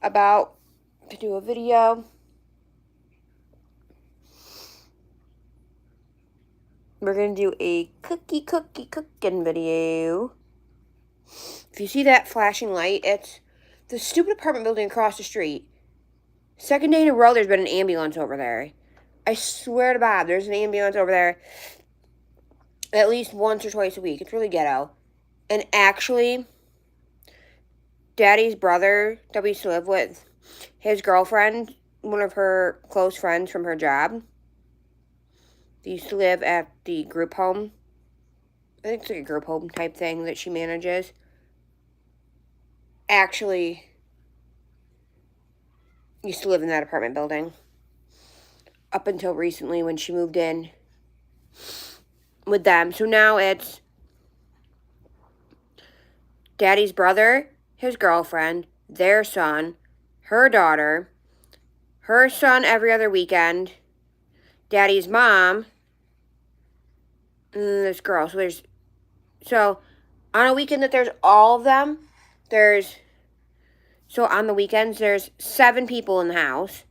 about to do a video. We're going to do a cooking video. If you see that flashing light, it's the stupid apartment building across the street. Second day in a row, there's been an ambulance over there. I swear to Bob, there's an ambulance over there at least once or twice a week. It's really ghetto. And actually, Daddy's brother that we used to live with, his girlfriend, one of her close friends from her job, they used to live at the group home. I think it's like a group home type thing that she manages. Actually used to live in that apartment building. Up until recently when she moved in with them. So now it's Daddy's brother, his girlfriend, their son, her daughter, her son every other weekend, Daddy's mom, and then this girl. So on a weekend that there's all of them, so on the weekends there's 7 people in the house.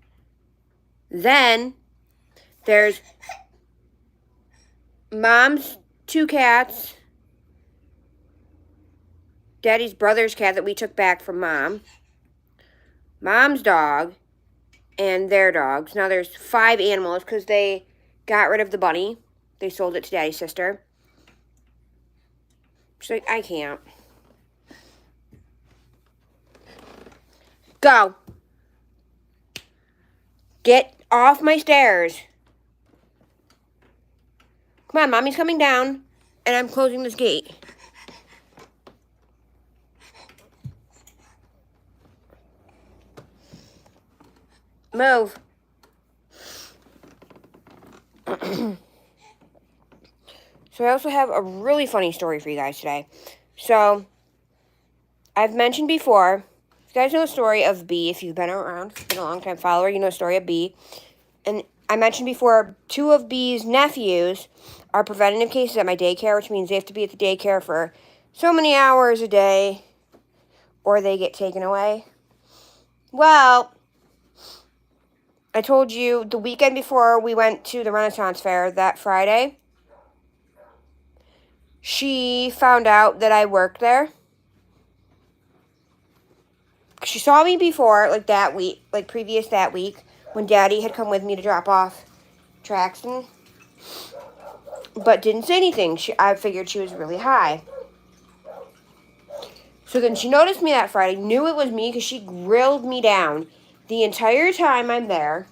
Then there's Mom's 2 cats, Daddy's brother's cat that we took back from Mom, Mom's dog, and their dogs. Now there's 5 animals because they got rid of the bunny. They sold it to Daddy's sister. She's like, I can't. Go. Get off my stairs. Come on, Mommy's coming down, and I'm closing this gate. Move. So I also have a really funny story for you guys today. So, I've mentioned before, you guys know the story of B. If you've been around, been a long time follower, you know the story of B. And I mentioned before, 2 of B's nephews are preventative cases at my daycare, which means they have to be at the daycare for so many hours a day, or they get taken away. Well, I told you the weekend before we went to the Renaissance Fair, that Friday, she found out that I worked there. She saw me before, like that week, like previous that week, when Daddy had come with me to drop off Traxton, but didn't say anything. I figured she was really high. So then she noticed me that Friday, knew it was me because she grilled me down the entire time I'm there.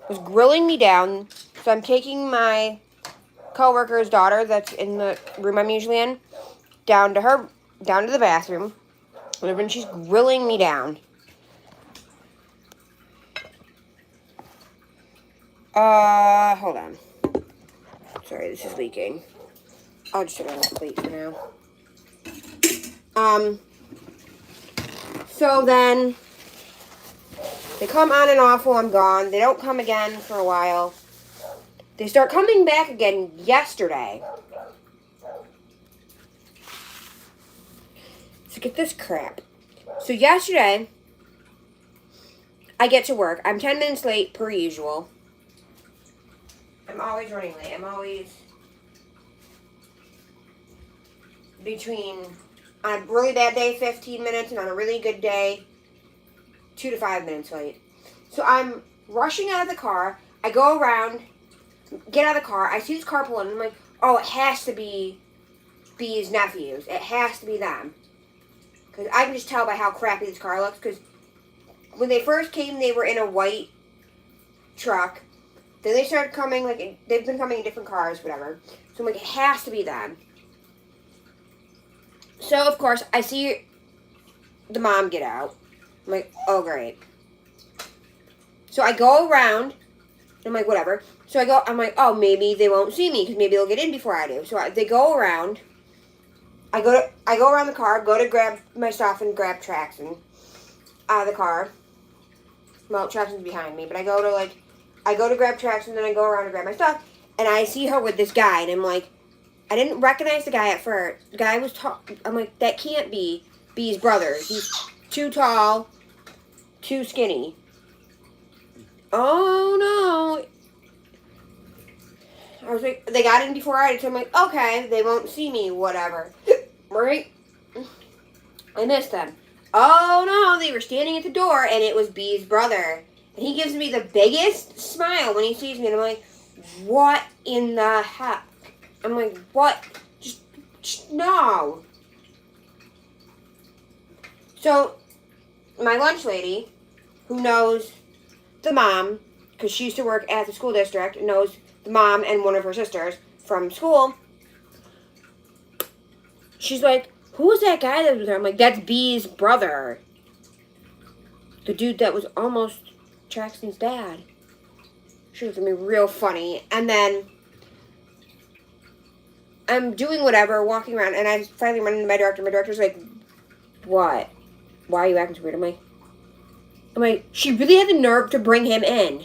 Was grilling me down. So I'm taking my coworker's daughter that's in the room I'm usually in down to the bathroom. And she's grilling me down. Hold on. Sorry, this is leaking. I'll just turn on the plate for now. So then they come on and off while I'm gone. They don't come again for a while. They start coming back again yesterday. So get this crap. So yesterday, I get to work. I'm 10 minutes late per usual. I'm always running late. I'm always between, on a really bad day, 15 minutes, and on a really good day, 2 to 5 minutes late. So I'm rushing out of the car. I go around, get out of the car. I see this car pulling. I'm like, oh, it has to be B's nephews. It has to be them. Because I can just tell by how crappy this car looks. Because when they first came, they were in a white truck. Then they started coming, like, they've been coming in different cars, whatever. So I'm like, it has to be them. So, of course, I see the mom get out. I'm like, oh, great. So I go around. I'm like, whatever. So I'm like, oh, maybe they won't see me because maybe they'll get in before I do. So they go around. I go around the car, go to grab my stuff and grab Traxton out of the car. Well, Traxton's behind me, but I go to, like, I go to grab tracks, and then I go around to grab my stuff, and I see her with this guy, and I'm like, I didn't recognize the guy at first. The guy was tall. I'm like, that can't be B's brother. He's too tall, too skinny. Oh, no. I was like, they got in before I did, so I'm like, okay, they won't see me, whatever. Right? I missed them. Oh, no, they were standing at the door, and it was B's brother. And he gives me the biggest smile when he sees me, and I'm like, what in the heck? I'm like, what? Just no. So, my lunch lady, who knows the mom, because she used to work at the school district, and knows the mom and one of her sisters from school, she's like, who was that guy that was with her? I'm like, that's B's brother. The dude that was almost Traxton's dad. She looked at me real funny. And then I'm doing whatever, walking around, and I finally run into my director. My director's like, what? Why are you acting so weird? I'm like, she really had the nerve to bring him in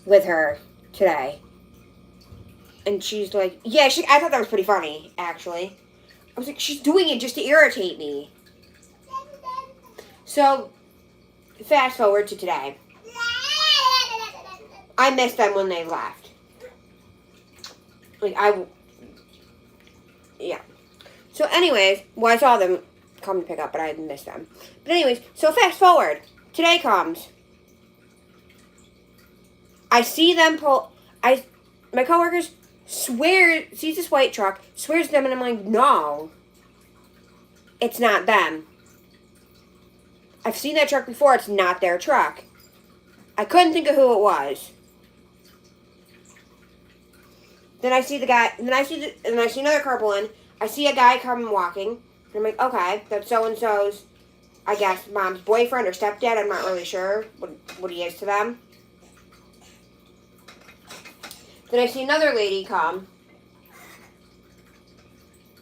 with her today. And she's like, yeah, I thought that was pretty funny, actually. I was like, she's doing it just to irritate me. So, fast forward to today. I missed them when they left. Yeah. So anyways, well, I saw them come to pick up, but I missed them. But anyways, so fast forward. Today comes. I see them pull. My coworkers sees this white truck, swears to them, and I'm like, no, it's not them. I've seen that truck before. It's not their truck. I couldn't think of who it was. Then I see the guy. Then I see another car pull in. I see a guy come walking. And I'm like, okay, that's so and so's, I guess, mom's boyfriend or stepdad. I'm not really sure what he is to them. Then I see another lady come.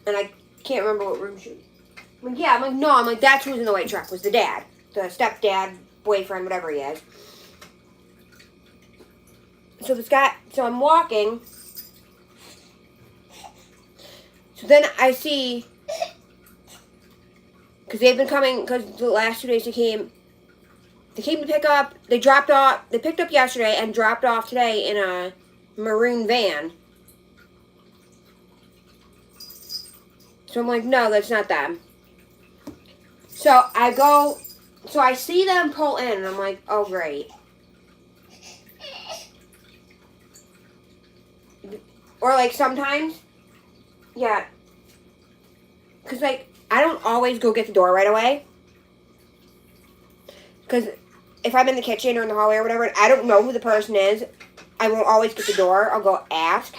And I can't remember what room she was. I'm like, yeah, I'm like, that's who's in the white truck, was the dad. The stepdad, boyfriend, whatever he is. So I'm walking. So then I see, because they've been coming, because the last 2 days they came to pick up, they picked up yesterday and dropped off today in a maroon van. So I'm like, no, that's not them. So I see them pull in, and I'm like, oh, great. Or, like, sometimes, yeah, because, like, I don't always go get the door right away. Because if I'm in the kitchen or in the hallway or whatever, and I don't know who the person is, I won't always get the door. I'll go ask.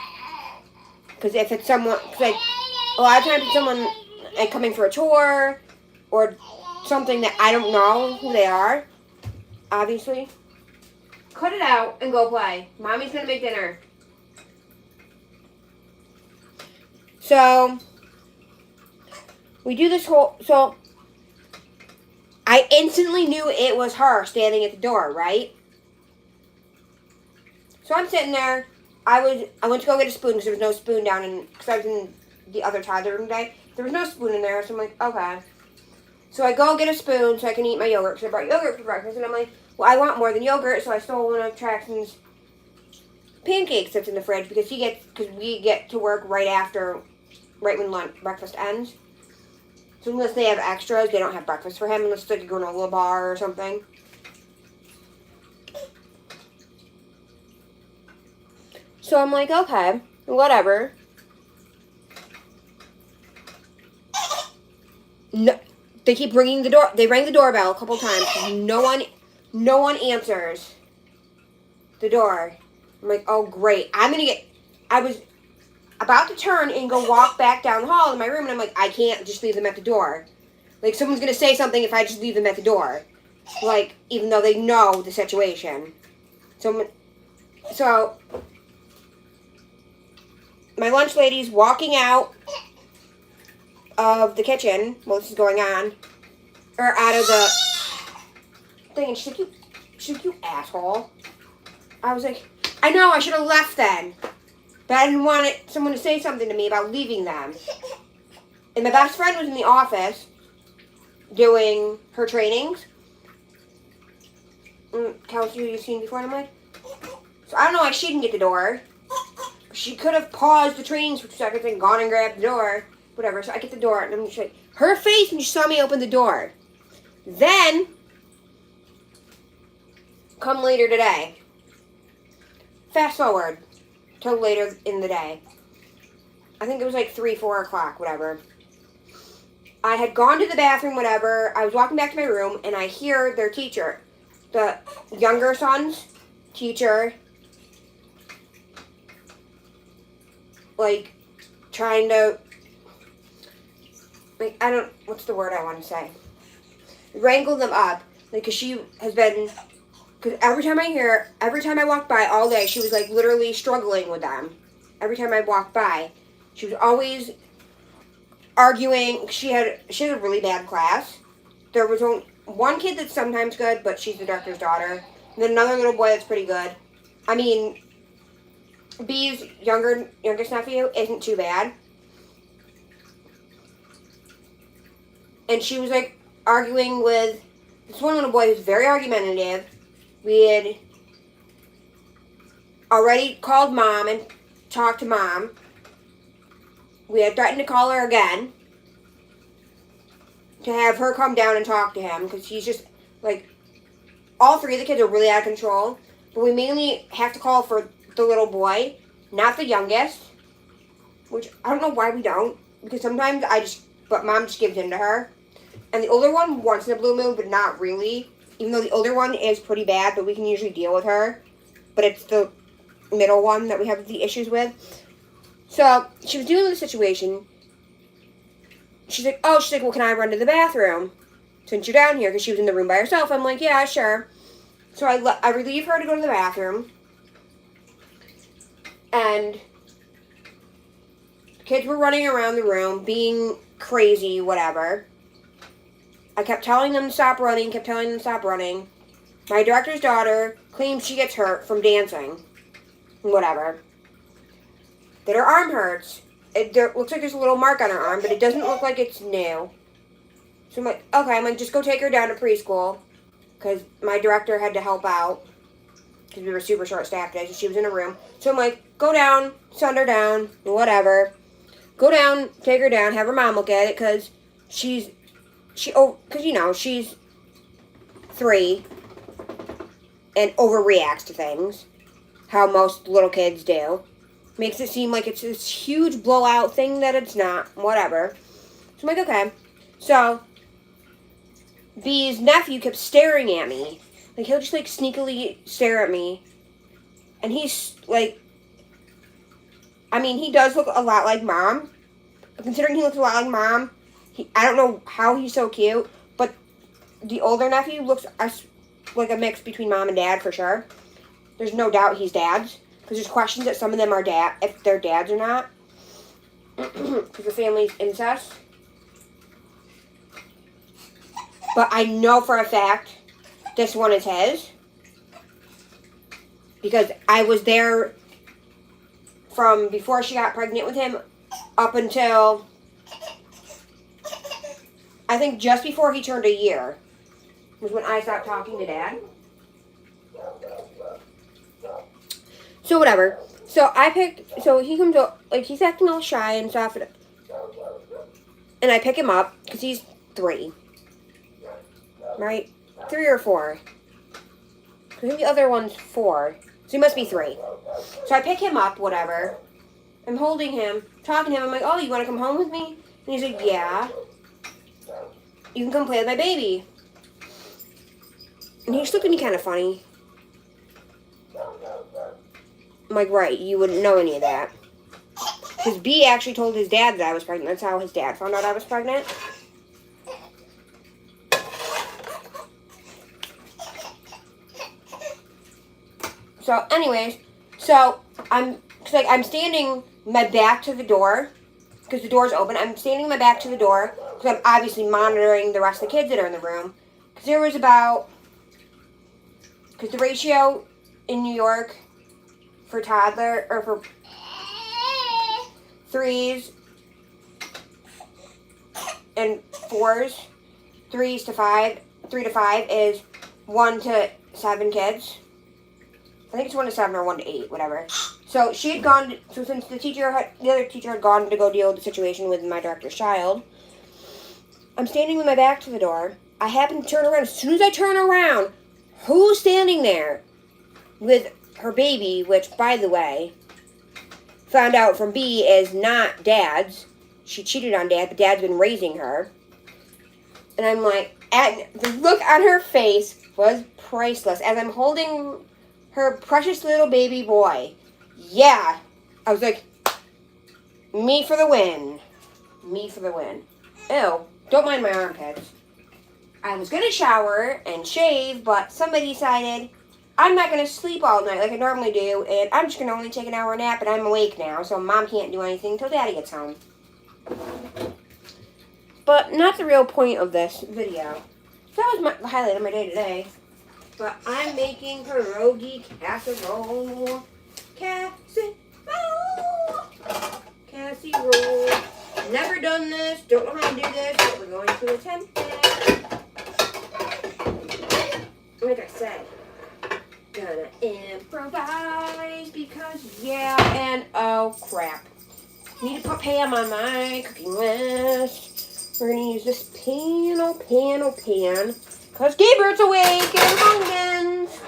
Because if it's someone, like, a lot of times it's someone like coming for a tour or something that I don't know who they are, obviously. Cut it out and go play. Mommy's going to make dinner. So, we do this so, I instantly knew it was her standing at the door, right? So I'm sitting there. I went to go get a spoon because there was no spoon because I was in the other toddler room today. There was no spoon in there, so I'm like, okay. So I go get a spoon so I can eat my yogurt, because I brought yogurt for breakfast, and I'm like, well, I want more than yogurt, so I stole one of Traxton's pancakes that's in the fridge, because we get to work right when breakfast ends. So unless they have extras, they don't have breakfast for him, unless it's like a granola bar or something. So I'm like, okay, whatever. No, they keep ringing the door. They rang the doorbell a couple times. No one answers the door. I'm like, oh, great. I was about to turn and go walk back down the hall in my room, and I'm like, I can't just leave them at the door. Like, someone's going to say something if I just leave them at the door. Like, even though they know the situation. So my lunch lady's walking out of the kitchen while this is going on. Or out of the thing, and she's like, you asshole. I was like, I know, I should have left then. But I didn't want someone to say something to me about leaving them. And my best friend was in the office doing her trainings. Kelsey, who you've seen before, and I'm like, so I don't know why she didn't get the door. She could have paused the trainings for 2 seconds and gone and grabbed the door. Whatever, so I get the door, and I'm just like, her face when she saw me open the door. Then, come later today. Fast forward till later in the day. I think it was like 3, 4 o'clock, whatever. I had gone to the bathroom, whatever. I was walking back to my room, and I hear their teacher, the younger son's teacher, like, trying to, like, what's the word I want to say? Wrangle them up. Like, because she has been, because every time I walked by all day, she was, like, literally struggling with them. Every time I walked by, she was always arguing. She had a really bad class. There was only one kid that's sometimes good, but she's the director's daughter. And then another little boy that's pretty good. I mean, B's youngest nephew isn't too bad. And she was like arguing with this one little boy who's very argumentative. We had already called mom and talked to mom. We had threatened to call her again to have her come down and talk to him because he's just like, all three of the kids are really out of control. But we mainly have to call for the little boy, not the youngest, which I don't know why we don't, because sometimes but mom just gives in to her. And the older one once in a blue moon, but not really, even though the older one is pretty bad, but we can usually deal with her. But it's the middle one that we have the issues with. So she was dealing with the situation. She's like, well, can I run to the bathroom since you're down here? Because she was in the room by herself. I'm like, yeah, sure. So I relieve her to go to the bathroom. And kids were running around the room, being crazy, whatever. I kept telling them to stop running, My director's daughter claims she gets hurt from dancing. Whatever. That her arm hurts. It looks like there's a little mark on her arm, but it doesn't look like it's new. So I'm like, okay, just go take her down to preschool. Because my director had to help out. Because we were super short-staffed today, so she was in a room. So I'm like, go down, send her down, whatever. Go down, take her down, have her mom look at it, because she's 3 and overreacts to things. How most little kids do. Makes it seem like it's this huge blowout thing that it's not. Whatever. So I'm like, okay. So, B's nephew kept staring at me. Like, he'll just, like, sneakily stare at me. And he's, like, I mean, he does look a lot like mom. But considering he looks a lot like mom, I don't know how he's so cute. But the older nephew looks like a mix between mom and dad for sure. There's no doubt he's dad's. Because there's questions that some of them are if they're dads or not. Because the family's incest. But I know for a fact this one is his. Because I was there from before she got pregnant with him up until, I think just before he turned a year was when I stopped talking to Dad. So whatever. So he comes up, like, he's acting all shy and stuff. And I pick him up, because he's 3. Right? 3 or 4. I think the other one's 4. So he must be 3. So I pick him up, whatever. I'm holding him, talking to him. I'm like, oh, you want to come home with me? And he's like, yeah. You can come play with my baby. And he just looked at me kind of funny. I'm like, right, you wouldn't know any of that. Because B actually told his dad that I was pregnant. That's how his dad found out I was pregnant. So, anyways, I'm standing my back to the door, because the door's open. I'm standing my back to the door, because I'm obviously monitoring the rest of the kids that are in the room. Because the ratio in New York for toddler, or for 3s and 4s, 3 to 5 is 1 to 7 kids. I think it's 1 to 7 or 1 to 8, whatever. So she had gone, so since the other teacher had gone to go deal with the situation with my director's child, I'm standing with my back to the door. I happen to turn around. As soon as I turn around, who's standing there with her baby, which, by the way, found out from B is not Dad's. She cheated on Dad, but Dad's been raising her. And I'm like, the look on her face was priceless as I'm holding her precious little baby boy. Yeah. I was like, me for the win. Me for the win. Ew. Don't mind my armpits. I was going to shower and shave, but somebody decided I'm not going to sleep all night like I normally do, and I'm just going to only take an hour nap, and I'm awake now, so Mom can't do anything until Daddy gets home. But not the real point of this video. So that was the highlight of my day today. But I'm making pierogi casserole. Casserole. Never done this. Don't know how to do this, but we're going to attempt it. Like I said, gonna improvise because yeah, and oh crap. Need to put Pam on my cooking list. We're gonna use this pan, because Gabert's awake and hungins.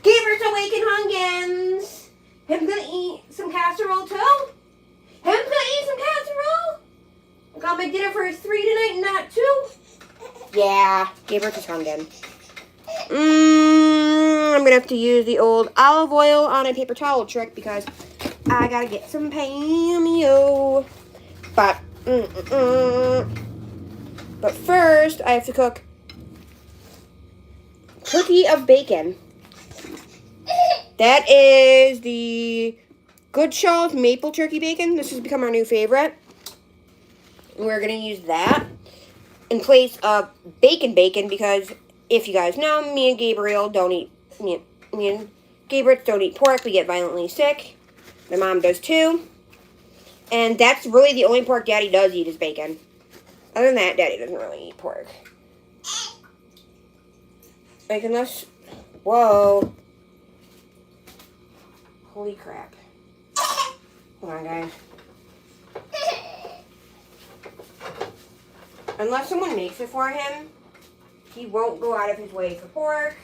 Gabert's awake and hungins. Him gonna eat some casserole too? Him's gonna eat some casserole? I got my dinner for his 3 tonight and not 2? Yeah, Gabert's is hungin'. I'm gonna have to use the old olive oil on a paper towel trick because I gotta get some Pamio. But first, I have to cook turkey of bacon. That is the Good Shaw's maple turkey bacon. This has become our new favorite. We're going to use that in place of bacon because if you guys know, me and Gabriel don't eat, me and Gabriel don't eat pork. We get violently sick. My mom does too. And that's really the only pork Daddy does eat is bacon. Other than that, Daddy doesn't really eat pork. Like unless, whoa. Holy crap. Hold on, guys. Unless someone makes it for him, he won't go out of his way for pork.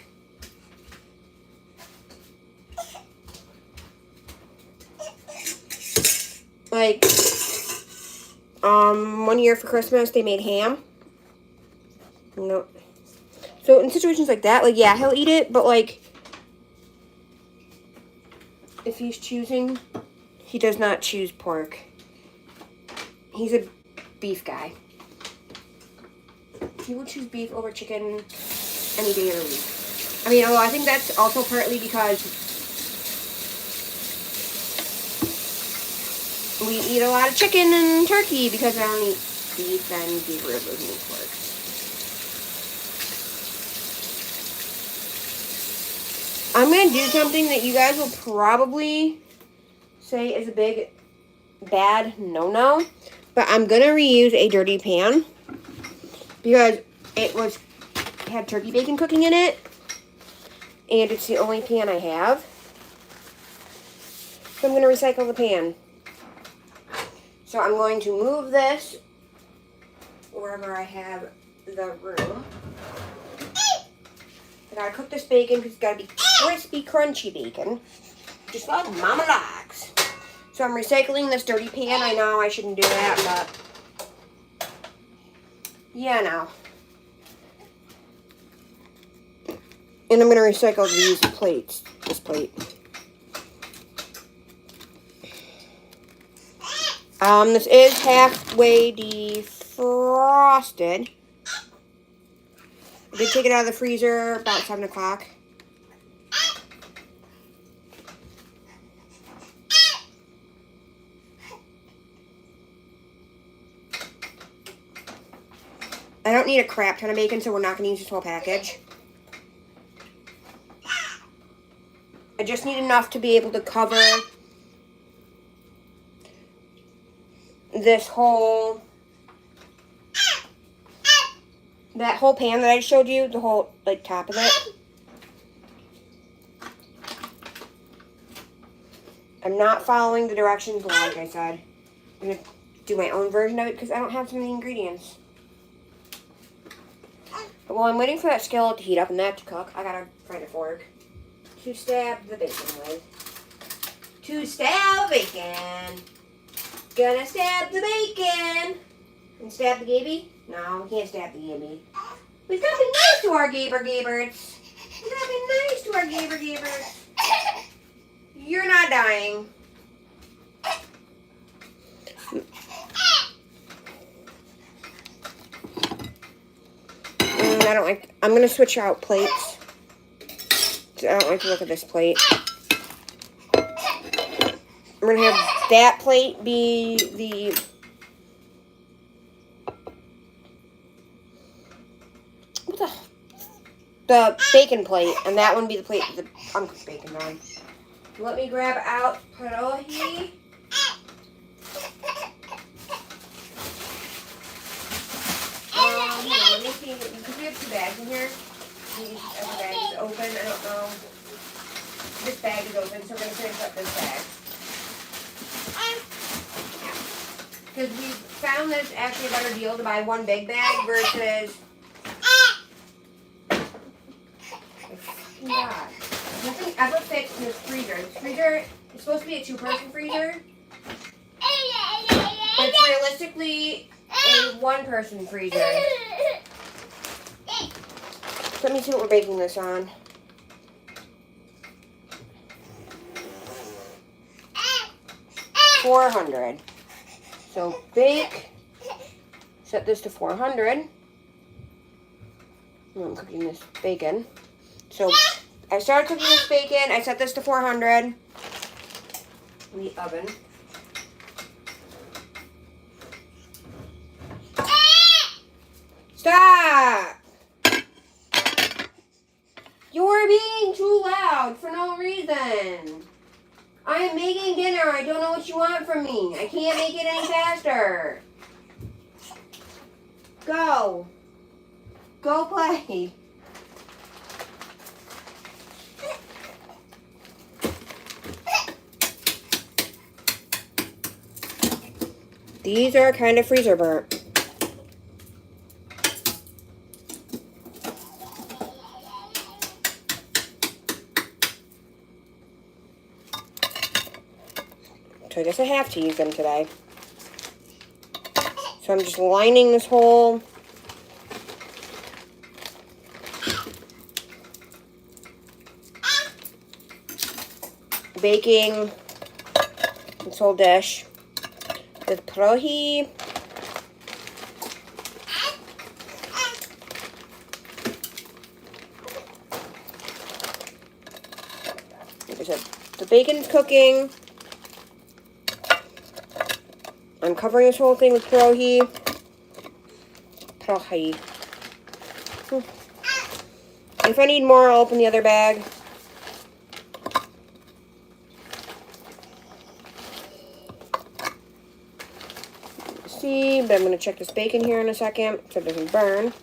Like, 1 year for Christmas, they made ham. No. So in situations like that, like, yeah, he'll eat it, but, like, if he's choosing, he does not choose pork. He's a beef guy. He would choose beef over chicken any day of the week. I mean, although I think that's also partly because we eat a lot of chicken and turkey because I don't eat beef and Gabriel doesn't eat pork. I'm going to do something that you guys will probably say is a big, bad no-no. But I'm going to reuse a dirty pan because it had turkey bacon cooking in it. And it's the only pan I have. So I'm going to recycle the pan. So I'm going to move this wherever I have the room. I gotta cook this bacon because it's gotta be crispy, crunchy bacon. Just like Mama likes. So I'm recycling this dirty pan. I know I shouldn't do that, but yeah, no. And I'm gonna recycle these plates. This plate. This is halfway defrosted. I did take it out of the freezer about 7 o'clock. I don't need a crap ton of bacon, so we're not going to use this whole package. I just need enough to be able to cover this whole, that whole pan that I showed you, the whole, like, top of it. I'm not following the directions like I said. I'm going to do my own version of it because I don't have so many ingredients. But while I'm waiting for that skillet to heat up and that to cook, I gotta find a fork to stab the bacon with. To stab bacon. Gonna stab the bacon. And stab the gaby? No, we can't stab the gaby. We've got to be nice to our gabers. We've got to be nice to our gabers. You're not dying. I don't like, I'm going to switch out plates. I don't like to look at this plate. I'm going to have that plate be the bacon plate, and that one be the plate with the uncooked bacon on. Let me grab out pierogi. Let me see, because we have 2 bags in here. Every bag is open. I don't know. This bag is open, so we're going to finish up this bag. Because we found that it's actually a better deal to buy 1 big bag versus... God. Nothing ever fits in this freezer. This freezer is supposed to be a 2-person freezer. But it's realistically a 1-person freezer. So let me see what we're baking this on. $400. So bake. Set this to 400. I'm cooking this bacon. So I started cooking this bacon. I set this to 400 in the oven. Stop! You're being too loud for no reason. I am making dinner. I don't know what you want from me. I can't make it any faster. Go. Go play. These are kind of freezer burnt. So I guess I have to use them today. So I'm just lining this whole baking this whole dish with pierogi. Like I said, the bacon's cooking. I'm covering this whole thing with pierogi. Pierogi. If I need more, I'll open the other bag. See, but I'm going to check this bacon here in a second so it doesn't burn.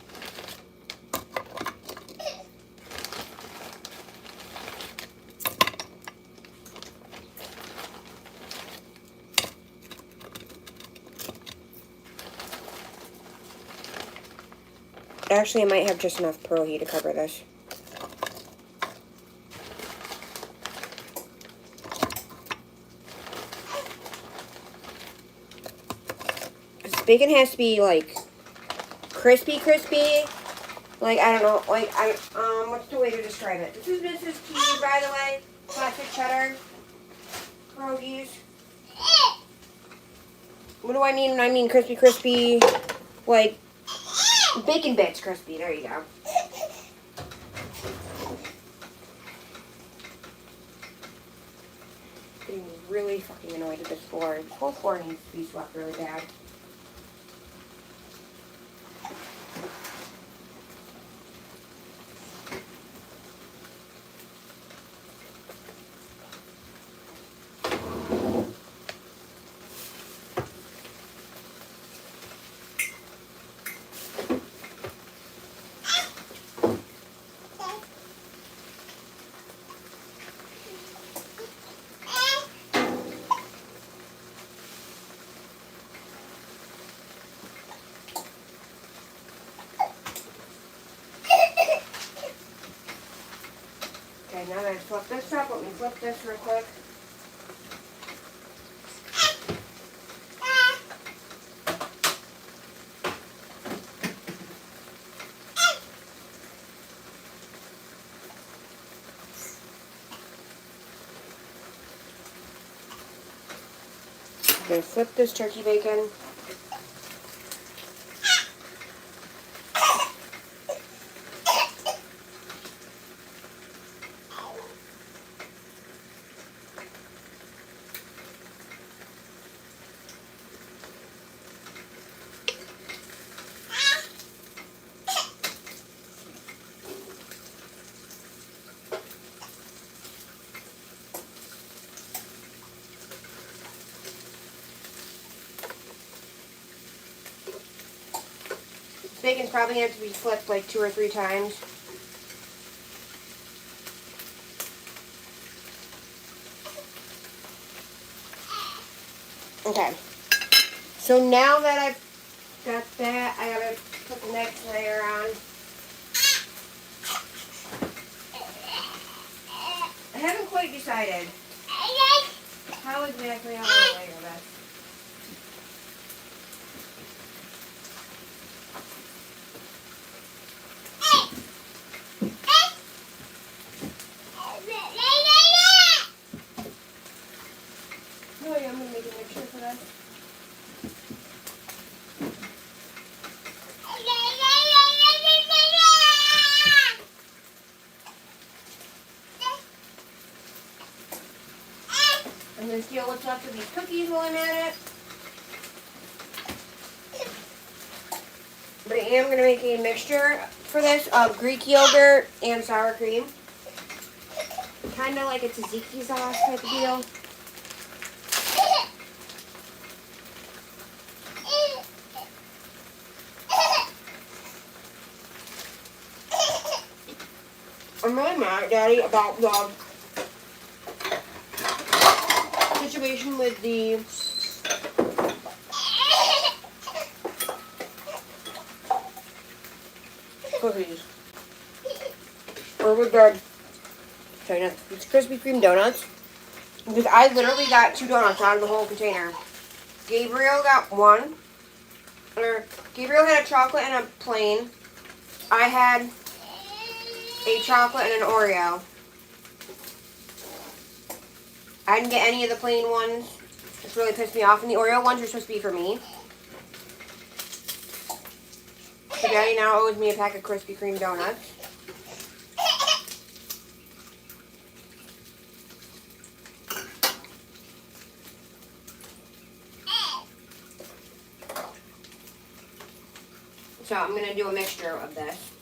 Actually, I might have just enough pierogi to cover this. This bacon has to be, like, crispy. Like, I don't know, like, what's the way to describe it? This is Mrs. T, by the way. Classic cheddar pierogies. What do I mean when I mean crispy? Like, bacon bits crispy. There you go. Getting really fucking annoyed with this floor. This whole floor needs to be swept really bad. flip this up. Let me flip this real quick. I'm going to flip this turkey bacon. Bacon's probably going to have to be flipped like 2 or 3 times. Okay. So now that I've got that, I gotta put the next layer on. I haven't quite decided how exactly I'm gonna layer this. Oh yeah, I'm gonna make a mixture for this. I'm gonna see what's left of these cookies while I'm at it. But I am gonna make a mixture for this of Greek yogurt and sour cream. Kinda like a tzatziki sauce type of deal. I'm really mad at Daddy about the situation with the cookies. Or with the, sorry, not these Krispy Kreme donuts. Because I literally got 2 donuts out of the whole container. Gabriel got 1. Or Gabriel had a chocolate and a plain. I had a chocolate and an Oreo. I didn't get any of the plain ones. This really pissed me off. And the Oreo ones are supposed to be for me. So Daddy now owes me a pack of Krispy Kreme donuts. So I'm going to do a mixture of this.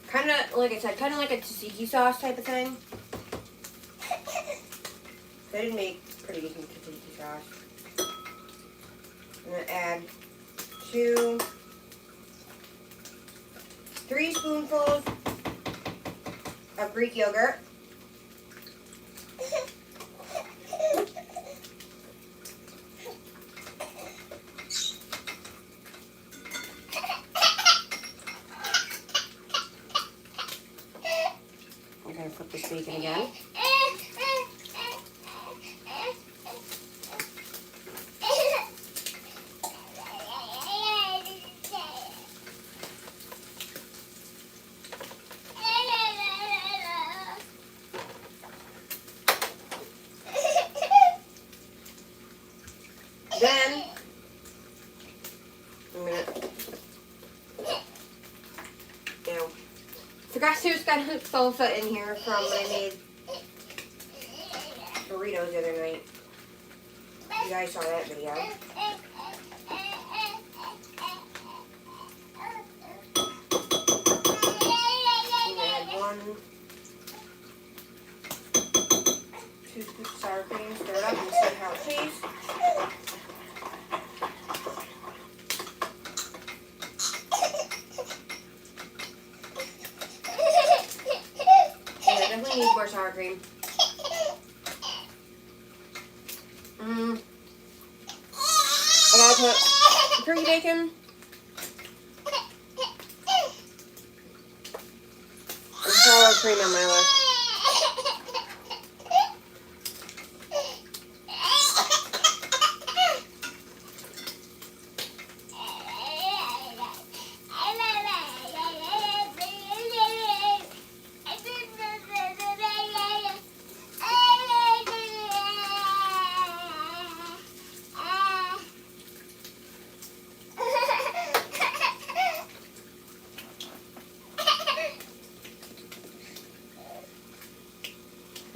Kind of, like I said, kind of like a tzatziki sauce type of thing. They did make pretty decent tzatziki sauce. I'm going to add 3 spoonfuls of Greek yogurt. I'm going to flip this bacon again. Then, I'm gonna, forgot there's got a salsa in here from when I made burritos the other night. You guys saw that video. I'm gonna add 1, 2 scoops of sour cream, stir it up and see how it tastes. Definitely need more sour cream. I gotta put turkey bacon, and sour cream on my list.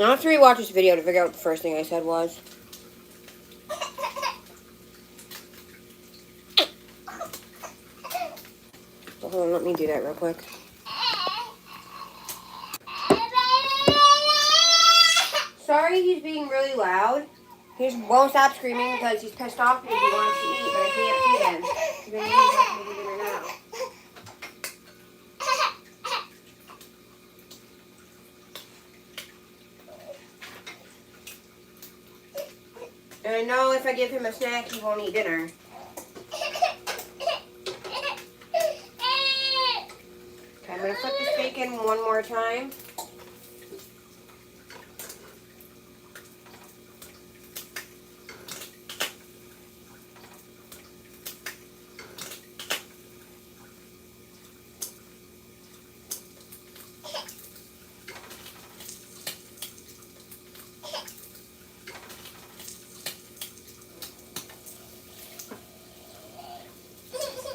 I'll have to rewatch this video to figure out what the first thing I said was. Hold on, let me do that real quick. Sorry he's being really loud. He just won't stop screaming because he's pissed off because he wants to eat, but I can't feed him. He's going to eat dinner now. And I know if I give him a snack, he won't eat dinner. Okay, I'm going to flip this bacon one more time.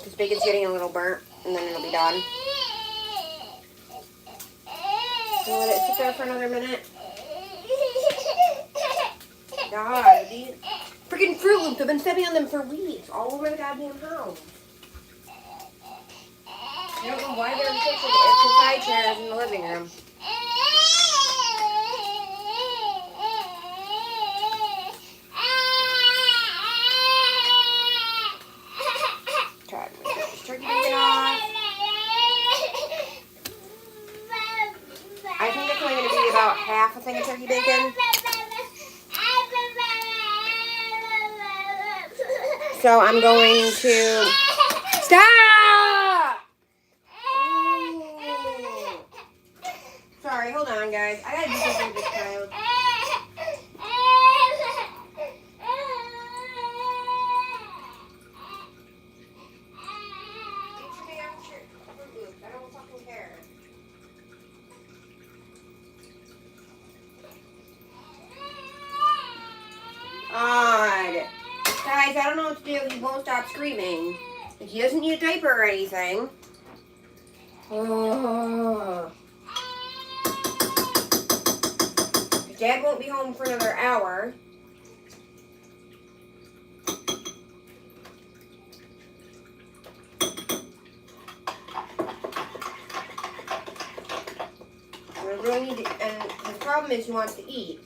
This bacon's getting a little burnt, and then it'll be done. So let it sit there for another minute. God, these freaking Fruit Loops, I've been stepping on them for weeks, all over the goddamn house. I don't know why they're in the kitchen. It's the side chairs in the living room. Turkey bacon off. I think it's only going to be about half a thing of turkey bacon. So I'm going to stop. Ooh. Sorry, hold on, guys. I gotta do something with this child. I don't fucking care. God. Guys, I don't know what to do. He won't stop screaming. If he doesn't need a diaper or anything. Oh. His dad won't be home for another hour. I really need to, and the problem is he wants to eat.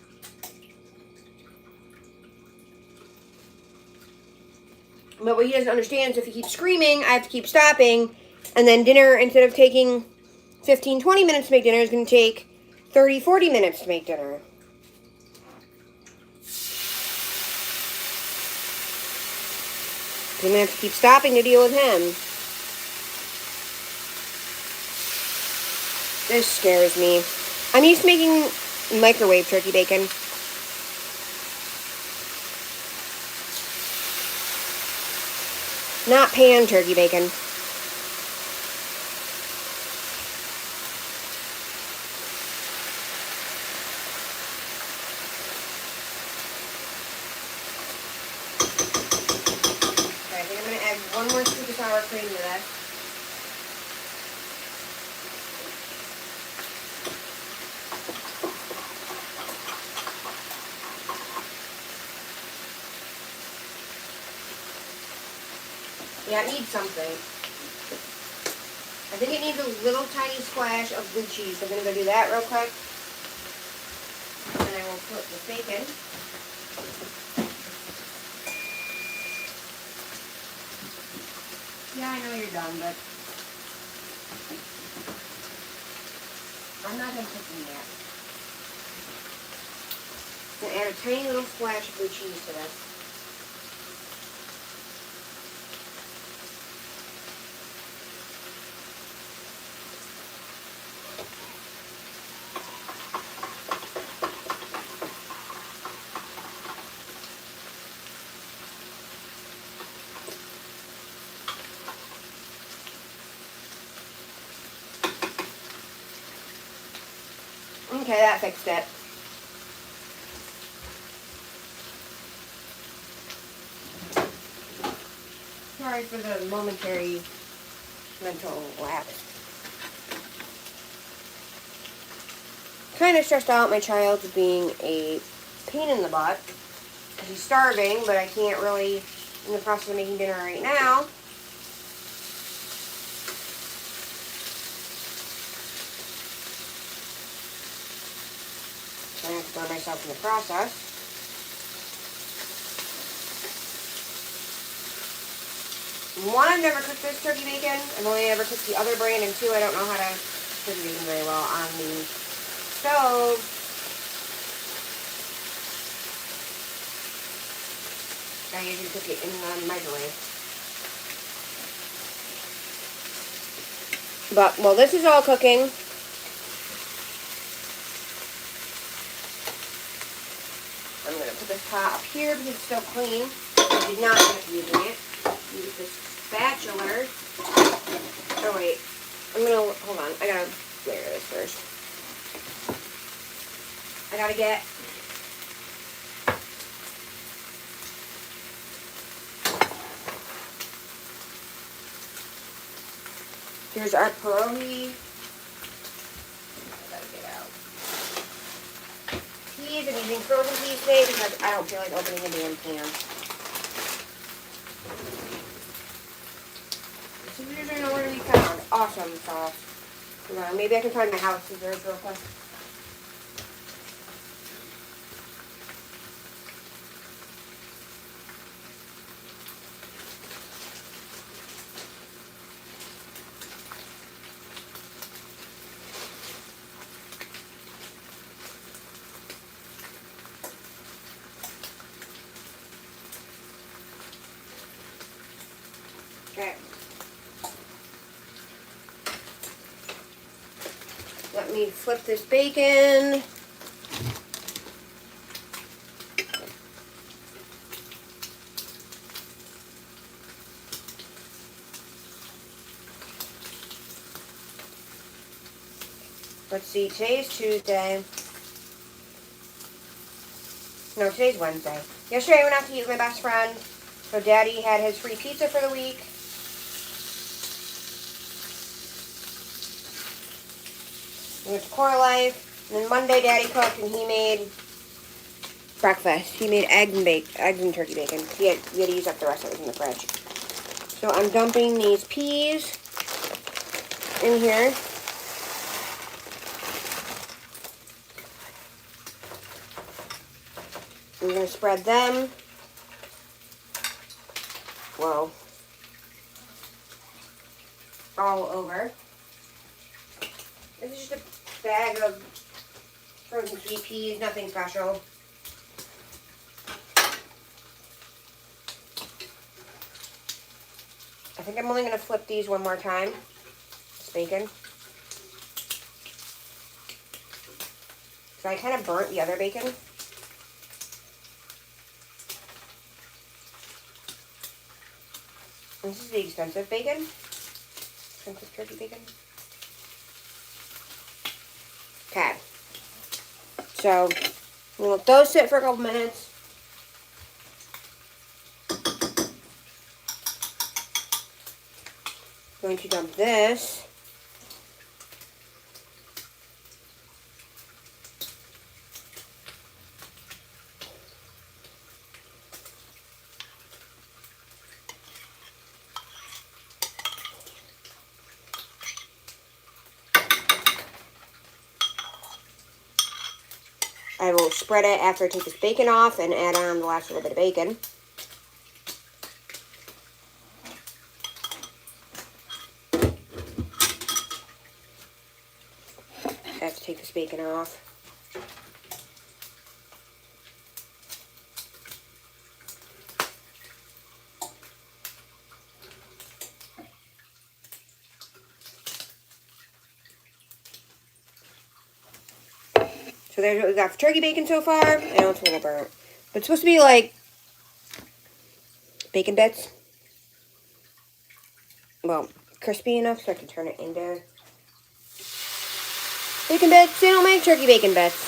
But what he doesn't understand is if he keeps screaming, I have to keep stopping. And then dinner, instead of taking 15, 20 minutes to make dinner, is going to take 30, 40 minutes to make dinner. I'm going to have to keep stopping to deal with him. This scares me. I'm used to making microwave turkey bacon. Not pan turkey bacon. Okay, I think I'm going to add one more scoop of sour cream to this. Yeah, it needs something. I think it needs a little tiny splash of blue cheese. So I'm going to go do that real quick. And I will put the bacon. Yeah, I know you're done, but I'm not going to put them yet. I'm going to add a tiny little splash of blue cheese to this. Okay, that fixed it. Sorry for the momentary mental lapse. Kind of stressed out my child being a pain in the butt. He's starving, but I can't really, in the process of making dinner right now. I have to burn myself in the process. One, I've never cooked this turkey bacon. I've only ever cooked the other brand, and two, I don't know how to cook bacon very well on the stove. I usually cook it in the microwave. But while this is all cooking, I'm going to put this pot up here because it's still clean. I did not end up using it. Use this spatula. Oh wait, I'm going to, hold on, I got to layer this first. I got to get here's our pierogi. I gotta get out. Peas, I'm using frozen peas today because I don't feel like opening a damn can. Scissors are nowhere to be found. Awesome sauce. Maybe I can find my house scissors real quick. Okay. Let me flip this bacon. Let's see, today's Tuesday. No, today's Wednesday. Yesterday I went out to eat with my best friend. So Daddy had his free pizza for the week. We went to Core Life. And then Monday Daddy cooked and he made breakfast. He made eggs and turkey bacon. We had to use up the rest of it in the fridge. So I'm dumping these peas in here. I'm going to spread them. Whoa. All over. This is just a bag of frozen sweet peas, nothing special. I think I'm only going to flip these one more time. This bacon. So I kind of burnt the other bacon. This is the expensive bacon. Expensive turkey bacon. Okay. So, we'll let those sit for a couple minutes. Going to dump this. I will spread it after I take this bacon off and add on the last little bit of bacon. I have to take this bacon off. So there's what we got for turkey bacon so far. I know it's a little burnt. But it's supposed to be like bacon bits. Well, crispy enough so I can turn it into bacon bits. They don't make turkey bacon bits.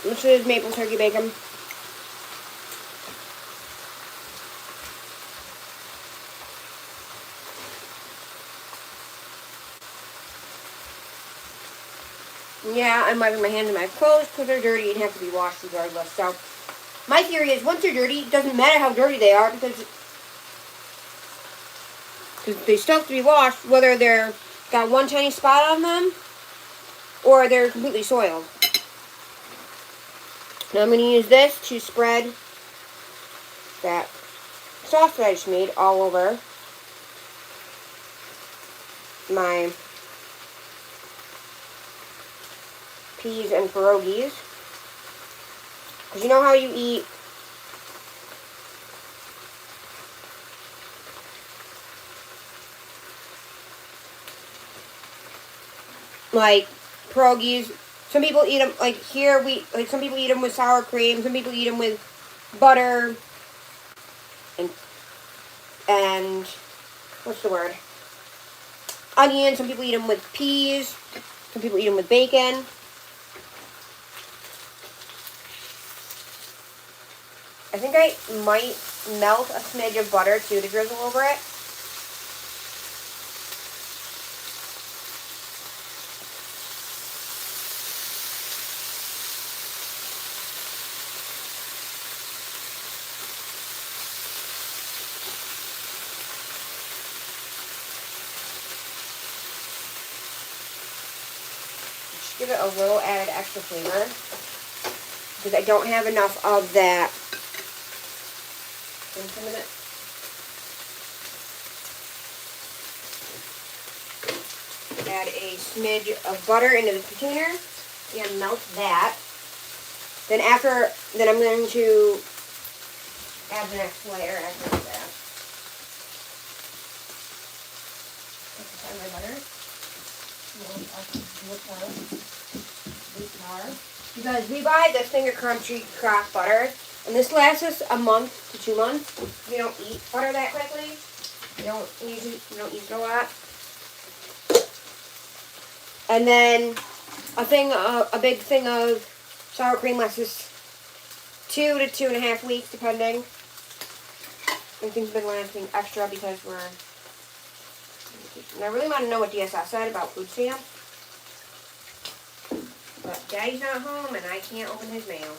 This is maple turkey bacon. Yeah, I'm wiping my hands and my clothes because they're dirty and have to be washed regardless. So, my theory is once they're dirty, it doesn't matter how dirty they are because they still have to be washed, whether they're got one tiny spot on them or they're completely soiled. Now I'm going to use this to spread that sauce that I just made all over my peas and pierogies. Because you know how you eat like pierogies. Some people eat them, like here, some people eat them with sour cream, some people eat them with butter, and what's the word? Onion. Some people eat them with peas, some people eat them with bacon. I think I might melt a smidge of butter too to drizzle over it. Give it a little added extra flavor because I don't have enough of that. Just a minute. Add a smidge of butter into the container and melt that. Then I'm going to add the next layer after that. Add my butter. Because we buy the Finger Crunchy Crock butter, and this lasts us a month to 2 months. We don't eat butter that quickly. We don't use it a lot. And then a big thing of sour cream lasts us 2 to 2.5 weeks, depending. And things have been lasting extra because and I really want to know what DSS said about food stamps. But Daddy's not home and I can't open his mail.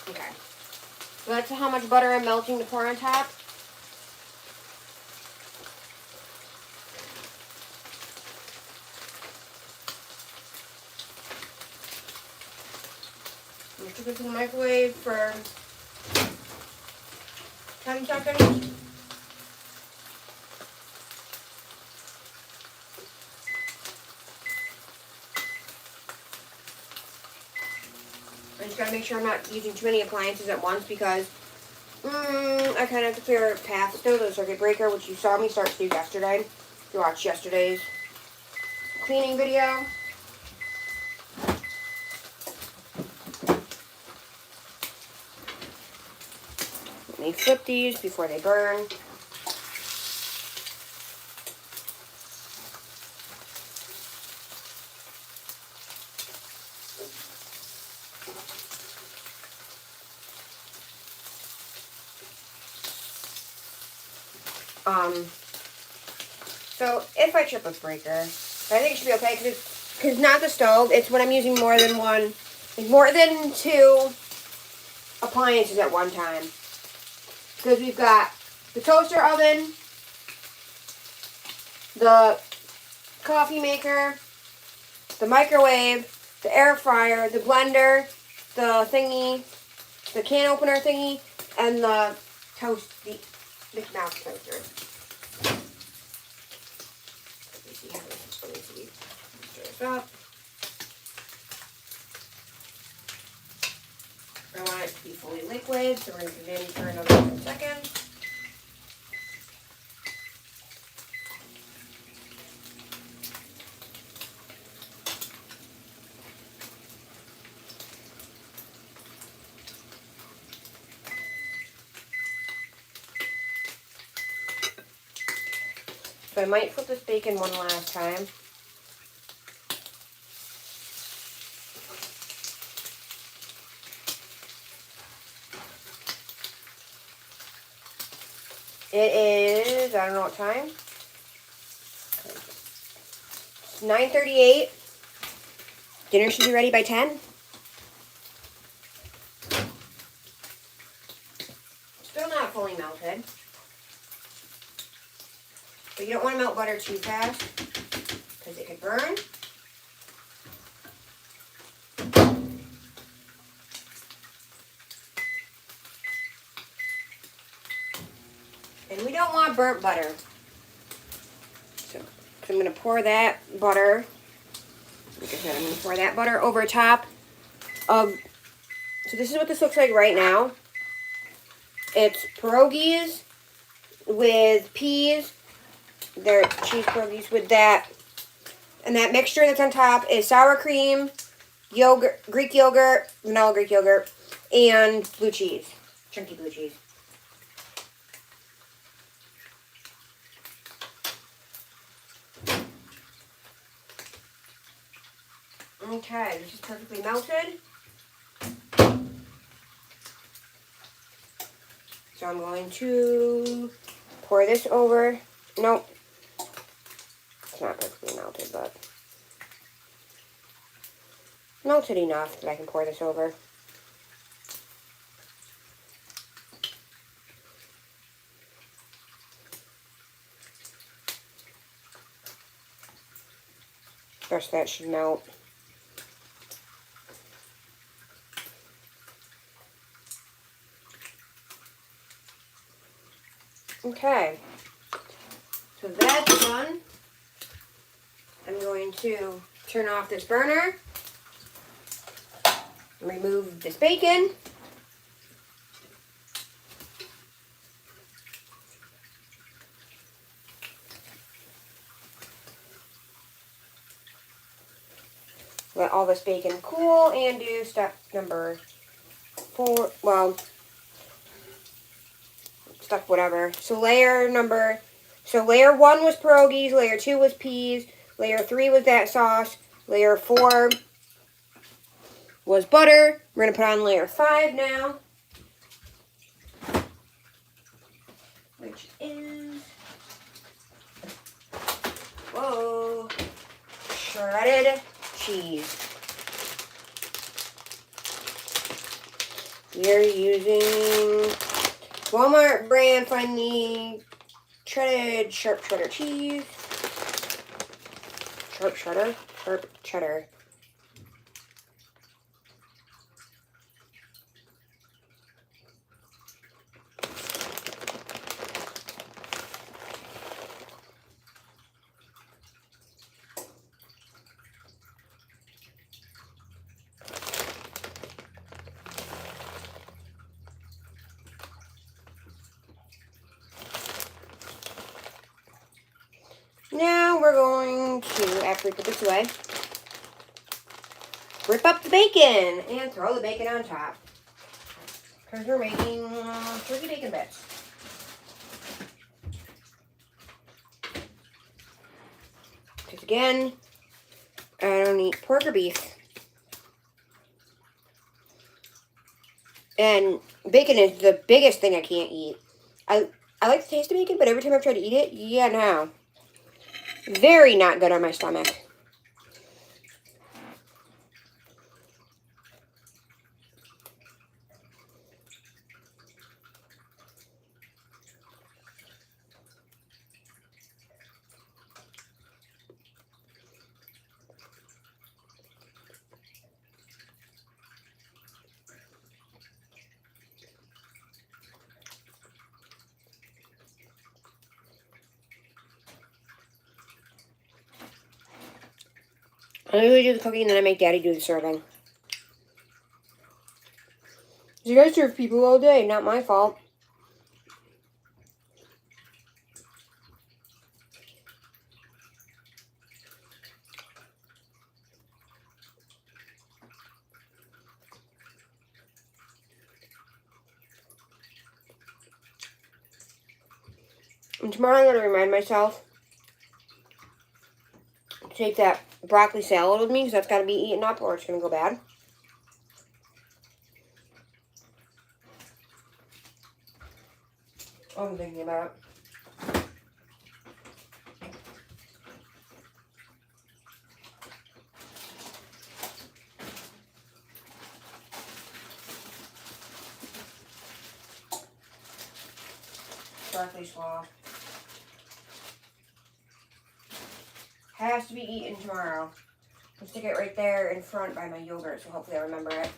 Okay. So that's how much butter I'm melting to pour on top. I'm going to put this in the microwave for 10 seconds. I just got to make sure I'm not using too many appliances at once because I kind of have to clear a path still to the circuit breaker, which you saw me start to do yesterday. If you watched yesterday's cleaning video. Let me flip these before they burn. So if I trip a breaker, I think it should be okay because not the stove. It's when I'm using more than 2 appliances at one time. Because we've got the toaster oven, the coffee maker, the microwave, the air fryer, the blender, the thingy, the can opener thingy, and the Mickey Mouse toaster. Let me see how this. Let me see. Stir this up. I want it to be fully liquid, so we're going to put it in for another second. So I might flip this bacon one last time. It is, I don't know what time. It's 9:38. Dinner should be ready by 10. Still not fully melted. But you don't want to melt butter too fast because it could burn. And we don't want burnt butter. So I'm going to pour that butter, like I said, I'm going to pour that butter over top of, so this is what this looks like right now. It's pierogies with peas. They're cheese pierogies with that. And that mixture that's on top is sour cream, yogurt, Greek yogurt, vanilla Greek yogurt, and blue cheese, chunky blue cheese. Okay, this is perfectly melted. So I'm going to pour this over. Nope. It's not perfectly melted, but melted enough that I can pour this over. The rest of that should melt. Okay, so that's done. I'm going to turn off this burner, remove this bacon, let all this bacon cool, and do step number 4, well, step whatever. So layer 1 was pierogies, layer 2 was peas, layer 3 was that sauce, layer 4 was butter. We're going to put on layer 5 now, which is, whoa, shredded cheese. We're using Walmart brand Finely shredded sharp cheddar cheese. Sharp cheddar. Now we're going to, after we put this away, rip up the bacon and throw the bacon on top. Because we're making turkey bacon bits. Because again, I don't eat pork or beef. And bacon is the biggest thing I can't eat. I like the taste of bacon, but every time I've tried to eat it, yeah, no. Very not good on my stomach. I usually do the cooking and then I make Daddy do the serving. You guys serve people all day, not my fault. And tomorrow I'm going to remind myself to take that broccoli salad with me because that's got to be eaten up or it's going to go bad. I'm thinking about it. Broccoli slaw. Has to be eaten tomorrow. I'll stick it right there in front by my yogurt, so hopefully I remember it.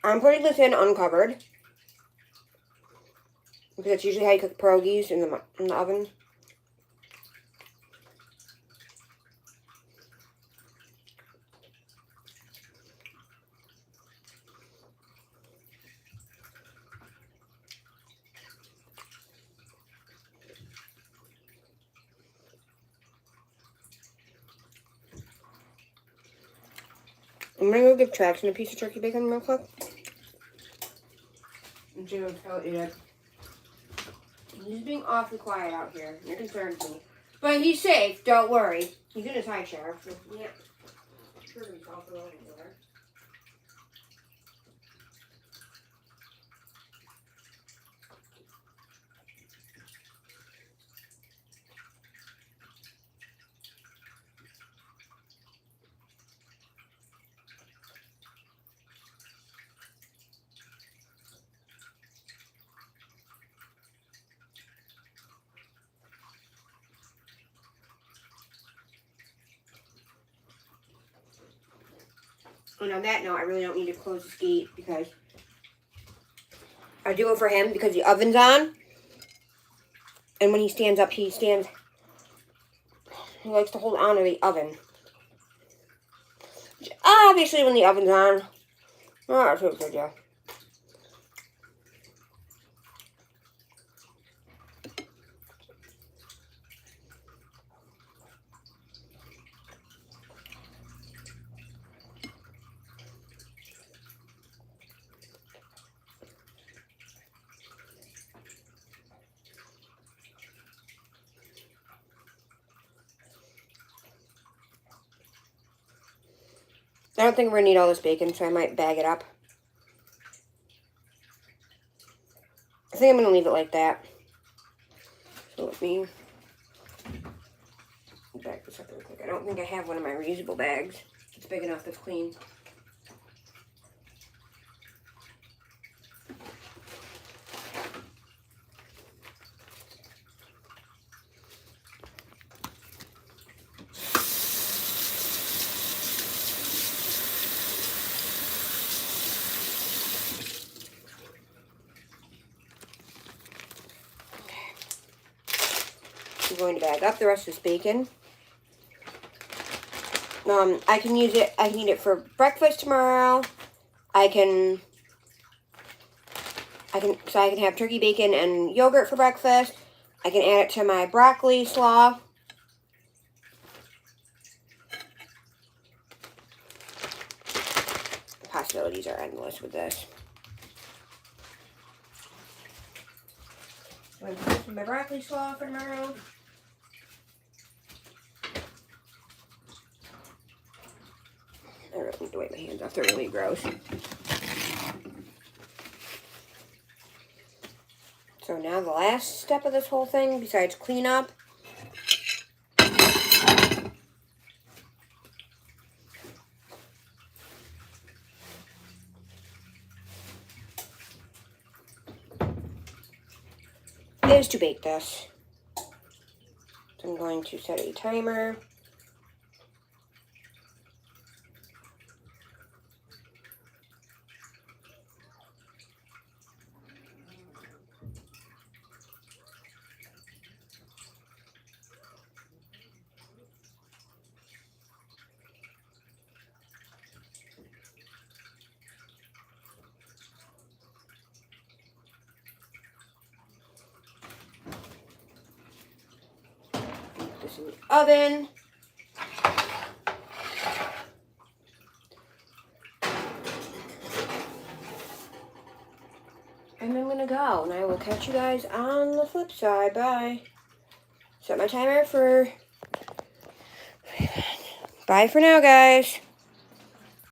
I'm putting this in uncovered because that's usually how you cook pierogies in the oven. I'm gonna go give Traxon a piece of turkey bacon real quick. And see what he'll eat it. He's being awfully quiet out here. You're concerned me. But he's safe, don't worry. He's in his high chair. So he can't hurt himself or anywhere. And on that note, I really don't need to close this gate because I do it for him because the oven's on. And when he stands up, he likes to hold on to the oven. Which obviously, when the oven's on, oh, that's what it's good, yeah. I don't think we're going to need all this bacon, so I might bag it up. I think I'm going to leave it like that. So let me bag this up real quick. I don't think I have one of my reusable bags. It's big enough, it's clean. I'm going to bag up the rest of this bacon. I can use it. I can eat it for breakfast tomorrow. I can have turkey bacon and yogurt for breakfast. I can add it to my broccoli slaw. The possibilities are endless with this. So I'm going to put this in my broccoli slaw for tomorrow. I really need to wipe my hands off. They're really gross. So now the last step of this whole thing, besides cleanup, is to bake this. So I'm going to set a timer. this in the oven. And I'm gonna go, and I will catch you guys on the flip side. Bye. Set my timer for... Bye for now, guys.